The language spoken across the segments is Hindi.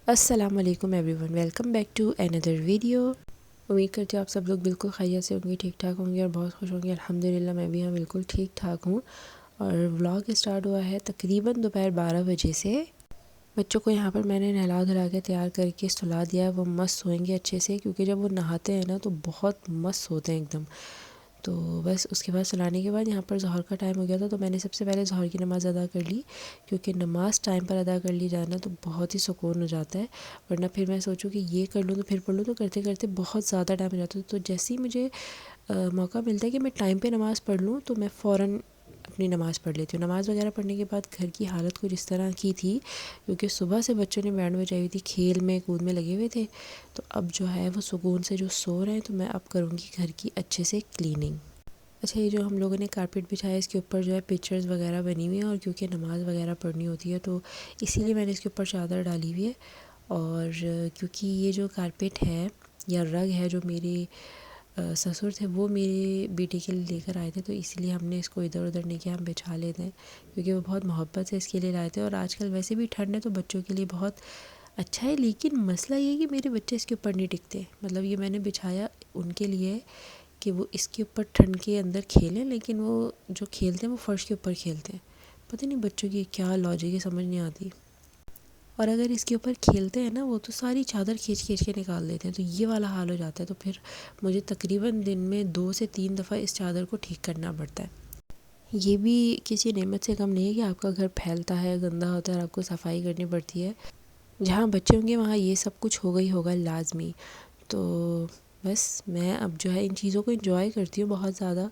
अस्सलाम वालेकुम everyone, welcome back to another video. उम्मीद करती हूँ आप सब लोग बिल्कुल खैरियत से होंगे, ठीक ठाक होंगे और बहुत खुश होंगे। अल्हम्दुलिल्लाह मैं भी बिल्कुल ठीक ठाक हूँ। और व्लॉग स्टार्ट हुआ है तकरीबन दोपहर 12 बजे से। बच्चों को यहाँ पर मैंने नहला धुला के तैयार करके सुला दिया है। वो मस्त सोएंगे अच्छे से, क्योंकि जब वो नहाते हैं ना तो बहुत मस्त सोते हैं एकदम। तो बस उसके बाद सुलाने के बाद यहाँ पर ज़ोहर का टाइम हो गया था, तो मैंने सबसे पहले ज़ोहर की नमाज़ अदा कर ली, क्योंकि नमाज़ टाइम पर अदा कर ली जाए ना तो बहुत ही सुकून हो जाता है। वरना फिर मैं सोचूँ कि ये कर लूँ तो फिर पढ़ लूँ, तो करते करते बहुत ज़्यादा टाइम हो जाता है। तो जैसे ही मुझे मौका मिलता है कि मैं टाइम पे नमाज़ पढ़ लूँ तो मैं फ़ौरन अपनी नमाज़ पढ़ लेती हूँ। नमाज़ वगैरह पढ़ने के बाद घर की हालत कुछ इस तरह की थी, क्योंकि सुबह से बच्चों ने बैंड बजाई हुई थी, खेल में कूद में लगे हुए थे। तो अब जो है वो सुकून से जो सो रहे हैं, तो मैं अब करूँगी घर की अच्छे से क्लीनिंग। अच्छा, ये जो हम लोगों ने कारपेट बिछाया है, इसके ऊपर जो है पिक्चर्स वगैरह बनी हुई हैं, और क्योंकि नमाज़ वगैरह पढ़नी होती है तो इसीलिए मैंने इसके ऊपर चादर डाली हुई है। और क्योंकि ये जो कारपेट है या रग है जो मेरे ससुर थे वो मेरे बेटे के लिए लेकर आए थे, तो इसलिए हमने इसको इधर उधर नहीं किया, हम बिछा लेते हैं, क्योंकि वो बहुत मोहब्बत से इसके लिए लाए थे। और आजकल वैसे भी ठंड है तो बच्चों के लिए बहुत अच्छा है। लेकिन मसला ये है कि मेरे बच्चे इसके ऊपर नहीं टिकते। मतलब ये मैंने बिछाया उनके लिए कि वो इसके ऊपर ठंड के अंदर खेलें, लेकिन वो जो खेलते हैं वो फ़र्श के ऊपर खेलते हैं। पता नहीं बच्चों की क्या लॉजिक है, समझ नहीं आती। और अगर इसके ऊपर खेलते हैं ना वो तो सारी चादर खींच खींच के निकाल देते हैं, तो ये वाला हाल हो जाता है। तो फिर मुझे तकरीबन दिन में 2 से 3 दफ़ा इस चादर को ठीक करना पड़ता है। ये भी किसी नेमत से कम नहीं है कि आपका घर फैलता है, गंदा होता है और आपको सफाई करनी पड़ती है। जहाँ बच्चे होंगे वहाँ ये सब कुछ होगा ही होगा लाजमी। तो बस मैं अब जो है इन चीज़ों को इंजॉय करती हूँ, बहुत ज़्यादा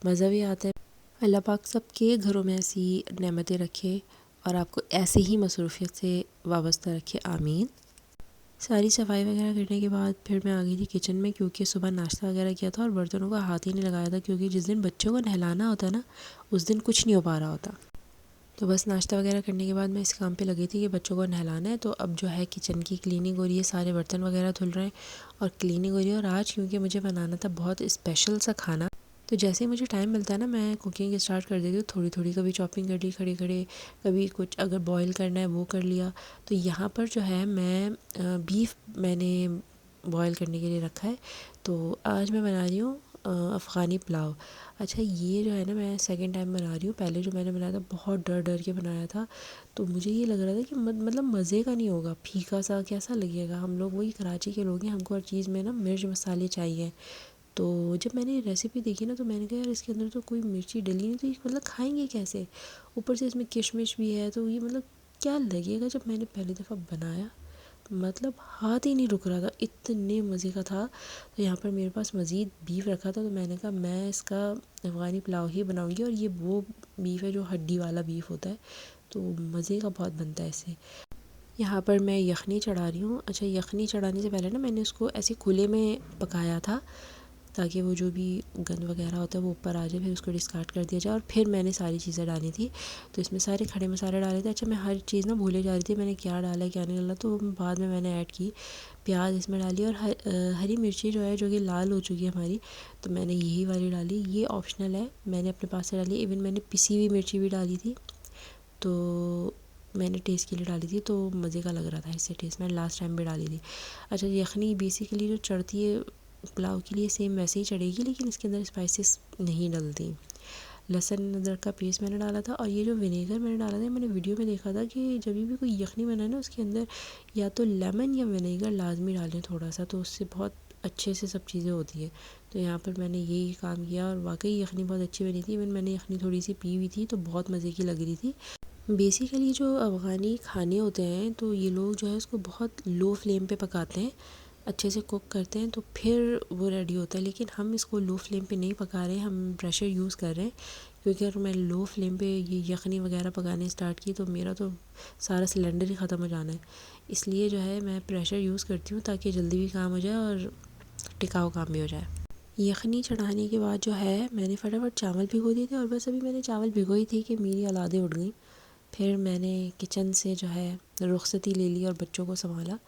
मज़ा भी आता है। अल्लाह पाक सबके घरों में ऐसी नेमतें रखे और आपको ऐसे ही मसरूफ़ियत से वाबस्ता रखे, आमीन। सारी सफाई वगैरह करने के बाद फिर मैं आ गई थी किचन में, क्योंकि सुबह नाश्ता वगैरह किया था और बर्तनों का हाथ ही नहीं लगाया था, क्योंकि जिस दिन बच्चों को नहलाना होता है ना उस दिन कुछ नहीं हो पा रहा होता। तो बस नाश्ता वगैरह करने के बाद मैं इस काम पे लगी थी कि बच्चों को नहलाना है। तो अब जो है किचन की क्लीनिंग हो रही है, सारे बर्तन वगैरह धुल रहे हैं और क्लीनिंग हो रही है। और आज क्योंकि मुझे बनाना था बहुत स्पेशल सा खाना, तो जैसे ही मुझे टाइम मिलता है ना मैं कुकिंग स्टार्ट कर देती हूँ थोड़ी थोड़ी। कभी चॉपिंग कर ली खड़े खड़े, कभी कुछ अगर बॉईल करना है वो कर लिया। तो यहाँ पर जो है मैं बीफ मैंने बॉईल करने के लिए रखा है। तो आज मैं बना रही हूँ अफ़गानी पुलाव। अच्छा, ये जो है ना मैं सेकंड टाइम बना रही हूँ। पहले जो मैंने बनाया था बहुत डर डर के बनाया था, तो मुझे ये लग रहा था कि मतलब मज़े का नहीं होगा, फीका सा कैसा लगेगा। हम लोग वही कराची के लोग हैं, हमको हर चीज़ में ना मिर्च मसाले चाहिए। तो जब मैंने रेसिपी देखी ना तो मैंने कहा यार इसके अंदर तो कोई मिर्ची डली नहीं, तो ये मतलब खाएंगे कैसे। ऊपर से इसमें किशमिश भी है, तो ये मतलब क्या लगेगा। जब मैंने पहली दफ़ा बनाया मतलब हाथ ही नहीं रुक रहा था, इतने मज़े का था। तो यहाँ पर मेरे पास मज़ीद बीफ रखा था, तो मैंने कहा मैं इसका अफ़गानी पुलाव ही बनाऊँगी। और ये वो बीफ है जो हड्डी वाला बीफ होता है, तो मज़े का बहुत बनता है इससे। यहाँ पर मैं यखनी चढ़ा रही हूँ। अच्छा, यखनी चढ़ाने से पहले ना मैंने उसको ऐसे खुले में पकाया था, ताकि वो जो भी गंद वगैरह होता है वो ऊपर आ जाए, फिर उसको डिस्कार्ड कर दिया जाए। और फिर मैंने सारी चीज़ें डाली थी, तो इसमें सारे खड़े मसाले डाले थे। अच्छा, मैं हर चीज़ ना भूले जा रही थी मैंने क्या डाला है क्या नहीं डाला, तो बाद में मैंने ऐड की। प्याज इसमें डाली और हरी मिर्ची जो है जो कि लाल हो चुकी है हमारी, तो मैंने यही वाली डाली। ये ऑप्शनल है, मैंने अपने पास से डाली। इवन मैंने पिसी हुई मिर्ची भी डाली थी, तो मैंने टेस्ट के लिए डाली थी, तो मज़े का लग रहा था इससे टेस्ट। मैंने लास्ट टाइम भी डाली थी। अच्छा, यखनी बेसिकली जो चढ़ती है पुलाव के लिए सेम वैसे ही चढ़ेगी, लेकिन इसके अंदर स्पाइसेस नहीं डलती। लहसुन अदरक का पेस्ट मैंने डाला था, और ये जो विनेगर मैंने डाला था मैंने वीडियो में देखा था कि जब भी कोई यखनी बनाए ना उसके अंदर या तो लेमन या विनेगर लाजमी डालें थोड़ा सा, तो उससे बहुत अच्छे से सब चीज़ें होती है। तो यहाँ पर मैंने यही काम किया और वाकई यखनी बहुत अच्छी बनी थी। इवन मैंने यखनी थोड़ी सी पी हुई थी, तो बहुत मज़े की लग रही थी। बेसिकली जो अफ़गानी खाने होते हैं तो ये लोग जो है उसको बहुत लो फ्लेम पे पकाते हैं, अच्छे से कुक करते हैं, तो फिर वो रेडी होता है। लेकिन हम इसको लो फ्लेम पे नहीं पका रहे हैं, हम प्रेशर यूज़ कर रहे हैं। क्योंकि अगर मैं लो फ्लेम पे ये यखनी वगैरह पकाने स्टार्ट की तो मेरा तो सारा सिलेंडर ही ख़त्म हो जाना है। इसलिए जो है मैं प्रेशर यूज़ करती हूँ ताकि जल्दी भी काम हो जाए और टिकाऊ काम भी हो जाए। यखनी चढ़ाने के बाद जो है मैंने फटाफट चावल भिगो दिए थे, और बस अभी मैंने चावल भिगोई थी कि मेरी औलादें उठ गई। फिर मैंने किचन से जो है रुखसती ले ली और बच्चों को संभाला।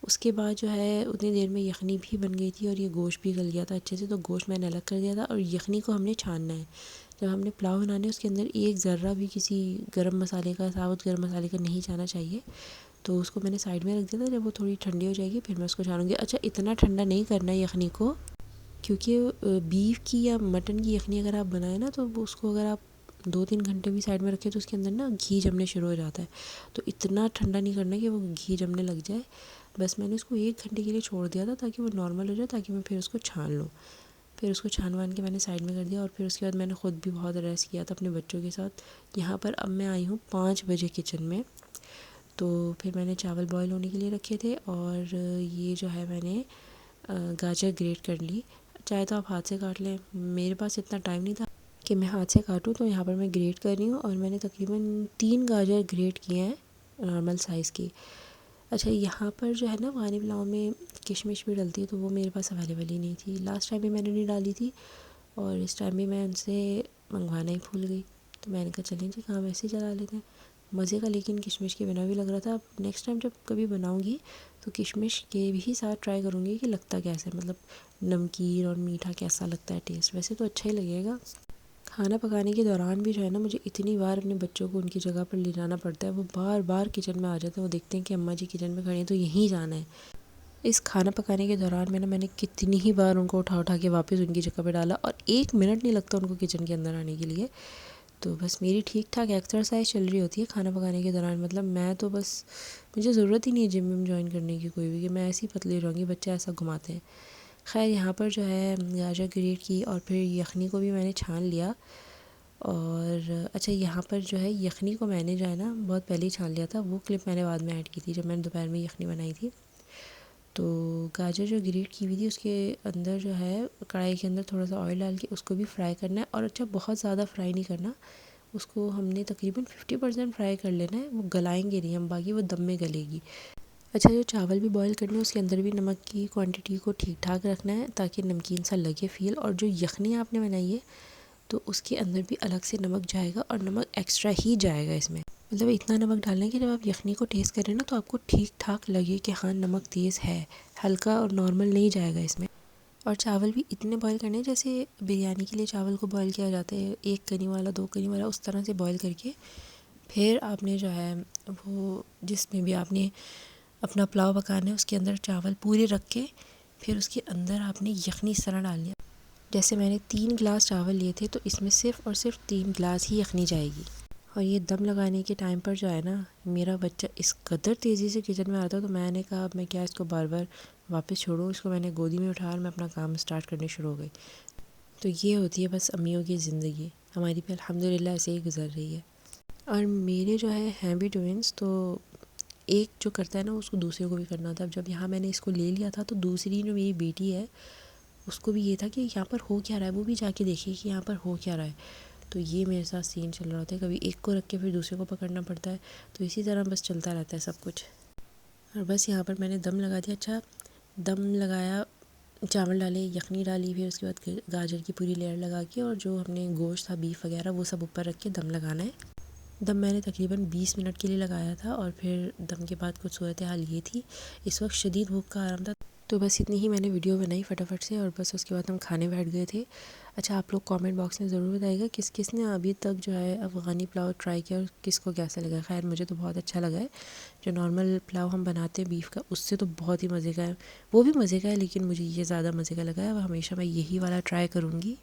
उसके बाद जो है उतनी देर में यखनी भी बन गई थी और ये गोश्त भी गल गया था अच्छे से, तो गोश्त मैंने अलग कर दिया था। और यखनी को हमने छानना है। जब हमने पुलाव बनाने उसके अंदर एक ज़र्रा भी किसी गरम मसाले का, साबुत गरम मसाले का नहीं जाना चाहिए। तो उसको मैंने साइड में रख दिया था। जब वो थोड़ी ठंडी हो जाएगी फिर मैं उसको छानूँगी। अच्छा, इतना ठंडा नहीं करना है यखनी को, क्योंकि बीफ की या मटन की यखनी अगर आप बनाएं ना तो उसको अगर आप 2-3 घंटे भी साइड में रखें तो उसके अंदर ना घी जमने शुरू हो जाता है। तो इतना ठंडा नहीं करना कि वो घी जमने लग जाए। बस मैंने उसको 1 घंटे के लिए छोड़ दिया था ताकि वो नॉर्मल हो जाए, ताकि मैं फिर उसको छान लूँ। फिर उसको छान वान के मैंने साइड में कर दिया और फिर उसके बाद मैंने ख़ुद भी बहुत रेस्ट किया था अपने बच्चों के साथ। यहाँ पर अब मैं आई हूँ 5 बजे किचन में। तो फिर मैंने चावल बॉईल होने के लिए रखे थे और ये जो है मैंने गाजर ग्रेट कर ली। चाहे तो आप हाथ से काट लें, मेरे पास इतना टाइम नहीं था कि मैं हाथ से काटूँ, तो यहाँ पर मैं ग्रेट कर रही हूँ। और मैंने तकरीबन 3 गाजर ग्रेट किए हैं नॉर्मल साइज़ की। अच्छा, यहाँ पर जो है ना अफ़गानी पुलाव में किशमिश भी डलती है, तो वो मेरे पास अवेलेबल ही नहीं थी। लास्ट टाइम भी मैंने नहीं डाली थी और इस टाइम भी मैं उनसे मंगवाना ही भूल गई। तो मैंने कहा चलें जी काम ऐसे ही चला लेते हैं। मज़े का लेकिन किशमिश के बिना भी लग रहा था। अब नेक्स्ट टाइम जब कभी बनाऊँगी तो किशमिश के भी साथ ट्राई करूँगी कि लगता कैसा है, मतलब नमकीन और मीठा कैसा लगता है टेस्ट। वैसे तो अच्छा ही लगेगा। खाना पकाने के दौरान भी जो है ना मुझे इतनी बार अपने बच्चों को उनकी जगह पर ले जाना पड़ता है। वो बार बार किचन में आ जाते हैं, वो देखते हैं कि अम्मा जी किचन में खड़ी हैं तो यहीं जाना है। इस खाना पकाने के दौरान मैंने कितनी ही बार उनको उठा उठा के वापस उनकी जगह पे डाला और 1 मिनट नहीं लगता उनको किचन के अंदर आने के लिए। तो बस मेरी ठीक ठाक एक्सरसाइज चल रही होती है खाना पकाने के दौरान। मतलब मैं तो बस, मुझे ज़रूरत ही नहीं है जिम में ज्वाइन करने की कोई भी, कि मैं ऐसी पतली रहूँगी, बच्चे ऐसा घुमाते हैं। खैर, यहाँ पर जो है गाजर ग्रेट की और फिर यखनी को भी मैंने छान लिया। और अच्छा, यहाँ पर जो है यखनी को मैंने जो है ना बहुत पहले ही छान लिया था। वो क्लिप मैंने बाद में ऐड की थी जब मैंने दोपहर में यखनी बनाई थी। तो गाजर जो ग्रेट की हुई थी उसके अंदर जो है कढ़ाई के अंदर थोड़ा सा ऑयल डाल के उसको भी फ्राई करना है। और अच्छा, बहुत ज़्यादा फ्राई नहीं करना उसको, हमने तकरीबन 50% फ्राई कर लेना है। वो गलाएंगे नहीं हम, बाकी वो दम में गलेगी। अच्छा, जो चावल भी बॉईल करने हैं उसके अंदर भी नमक की क्वांटिटी को ठीक ठाक रखना है ताकि नमकीन सा लगे फील। और जो यखनी आपने बनाई है तो उसके अंदर भी अलग से नमक जाएगा और नमक एक्स्ट्रा ही जाएगा इसमें। मतलब इतना नमक डालना है कि जब आप यखनी को टेस्ट करें ना तो आपको ठीक ठाक लगे कि हाँ नमक तेज़ है, हल्का और नॉर्मल नहीं जाएगा इसमें। और चावल भी इतने बॉईल करने हैं जैसे बिरयानी के लिए चावल को बॉईल किया जाता है, 1 कनी वाला 2 कनी वाला, उस तरह से बॉईल करके फिर आपने जो है वो जिसमें भी आपने अपना पुलाव पकाना है उसके अंदर चावल पूरे रख के फिर उसके अंदर आपने यखनी इस तरह डालनी है। जैसे मैंने 3 गिलास चावल लिए थे तो इसमें सिर्फ़ और सिर्फ 3 गिलास ही यखनी जाएगी। और ये दम लगाने के टाइम पर जो है ना मेरा बच्चा इस कदर तेज़ी से किचन में आता, तो मैंने कहा अब मैं क्या इसको बार बार वापस छोड़ूँ। इसको मैंने गोदी में उठाया और मैं अपना काम स्टार्ट करने शुरू हो गई। तो ये होती है बस अम्मियों की ज़िंदगी। हमारी भी अल्हम्दुलिल्लाह ऐसे ही गुजर रही है। और मेरे जो हैं भी ट्विन्स, तो एक जो करता है ना उसको दूसरे को भी करना था। अब जब यहाँ मैंने इसको ले लिया था तो दूसरी जो मेरी बेटी है उसको भी ये था कि यहाँ पर हो क्या रहा है, वो भी जाके देखिए कि यहाँ पर हो क्या रहा है। तो ये मेरे साथ सीन चल रहा होता है, कभी एक को रख के फिर दूसरे को पकड़ना पड़ता है। तो इसी तरह बस चलता रहता है सब कुछ। और बस यहाँ पर मैंने दम लगा दिया। अच्छा, दम लगाया, चावल डाले, यखनी डाली, फिर उसके बाद गाजर की पूरी लेयर लगा के और जो हमने गोश्त था बीफ वगैरह वो सब ऊपर रख के दम लगाना है। दम मैंने तकरीबन 20 मिनट के लिए लगाया था और फिर दम के बाद कुछ सूरत हाल ये थी, इस वक्त शदीद भूख का आराम था। तो बस इतनी ही मैंने वीडियो बनाई फटाफट से और बस उसके बाद हम खाने बैठ गए थे। अच्छा, आप लोग कमेंट बॉक्स में ज़रूर बताइएगा किस किस ने अभी तक जो है अफ़गानी पुलाव ट्राई किया और किसको कैसा लगा। खैर, मुझे तो बहुत अच्छा लगा है। जो नॉर्मल पुलाव हम बनाते हैं बीफ का उससे तो बहुत ही मज़े का है, वो भी मज़े का है, लेकिन मुझे ये ज़्यादा मज़े का लगा है। अब हमेशा मैं यही वाला ट्राई करूँगी।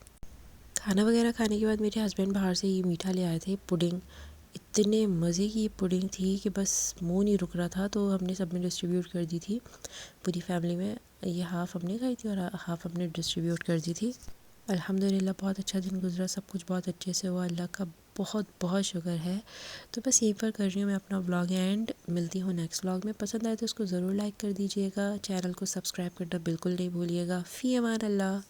खाना वगैरह खाने के बाद मेरे हस्बैंड बाहर से ये मीठा ले आए थे, पुडिंग। इतने मज़े की पुडिंग थी कि बस मुंह नहीं रुक रहा था। तो हमने सब में डिस्ट्रीब्यूट कर दी थी पूरी फैमिली में। ये हाफ़ हमने खाई थी और हाफ़ हमने डिस्ट्रीब्यूट कर दी थी। अल्हम्दुलिल्लाह बहुत अच्छा दिन गुजरा, सब कुछ बहुत अच्छे से हुआ, अल्लाह का बहुत बहुत शुक्र है। तो बस यहीं पर कर रही हूँ मैं अपना व्लॉग एंड मिलती हूँ नेक्स्ट व्लॉग में। पसंद आए तो उसको ज़रूर लाइक कर दीजिएगा, चैनल को सब्सक्राइब करना बिल्कुल नहीं भूलिएगा। फ़ी अमान अल्लाह।